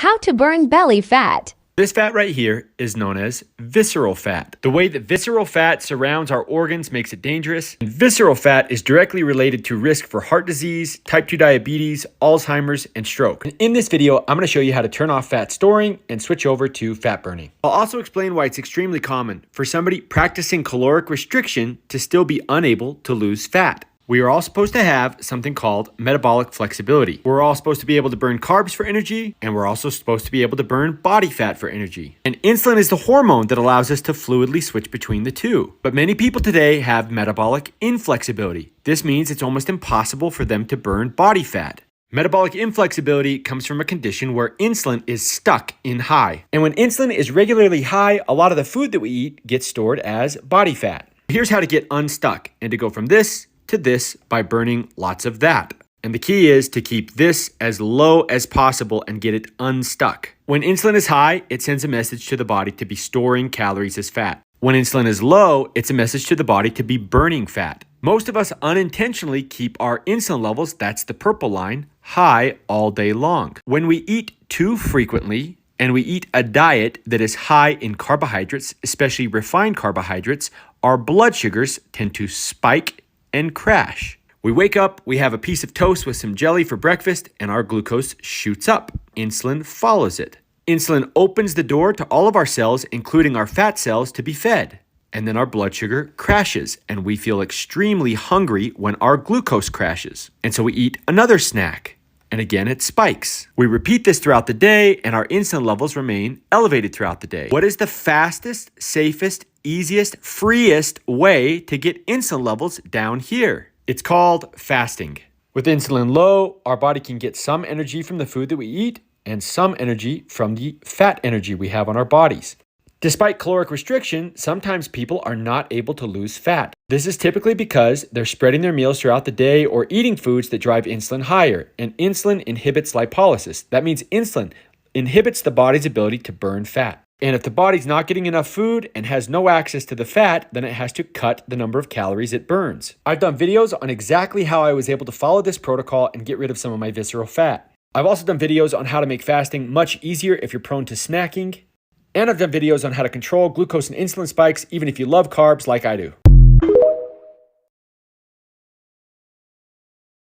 How to burn belly fat. This fat right here is known as visceral fat. The way that visceral fat surrounds our organs makes it dangerous. And visceral fat is directly related to risk for heart disease, type 2 diabetes, Alzheimer's, and stroke. And in this video, I'm going to show you how to turn off fat storing and switch over to fat burning. I'll also explain why it's extremely common for somebody practicing caloric restriction to still be unable to lose fat. We are all supposed to have something called metabolic flexibility. We're all supposed to be able to burn carbs for energy, and we're also supposed to be able to burn body fat for energy. And insulin is the hormone that allows us to fluidly switch between the two. But many people today have metabolic inflexibility. This means it's almost impossible for them to burn body fat. Metabolic inflexibility comes from a condition where insulin is stuck in high. And when insulin is regularly high, a lot of the food that we eat gets stored as body fat. Here's how to get unstuck and to go from this to this by burning lots of that. And the key is to keep this as low as possible and get it unstuck. When insulin is high, it sends a message to the body to be storing calories as fat. When insulin is low, it's a message to the body to be burning fat. Most of us unintentionally keep our insulin levels, that's the purple line, high all day long. When we eat too frequently, and we eat a diet that is high in carbohydrates, especially refined carbohydrates, our blood sugars tend to spike and crash. We wake up, we have a piece of toast with some jelly for breakfast, and our glucose shoots up. Insulin follows it. Insulin opens the door to all of our cells, including our fat cells, to be fed. And then our blood sugar crashes, and we feel extremely hungry when our glucose crashes. And so we eat another snack, and again it spikes. We repeat this throughout the day, and our insulin levels remain elevated throughout the day. What is the fastest, safest, easiest, freest way to get insulin levels down here? It's called fasting. With insulin low, our body can get some energy from the food that we eat and some energy from the fat energy we have on our bodies. Despite caloric restriction, sometimes people are not able to lose fat. This is typically because they're spreading their meals throughout the day or eating foods that drive insulin higher, and insulin inhibits lipolysis. That means insulin inhibits the body's ability to burn fat. And if the body's not getting enough food and has no access to the fat, then it has to cut the number of calories it burns. I've done videos on exactly how I was able to follow this protocol and get rid of some of my visceral fat. I've also done videos on how to make fasting much easier if you're prone to snacking. And I've done videos on how to control glucose and insulin spikes even if you love carbs like I do.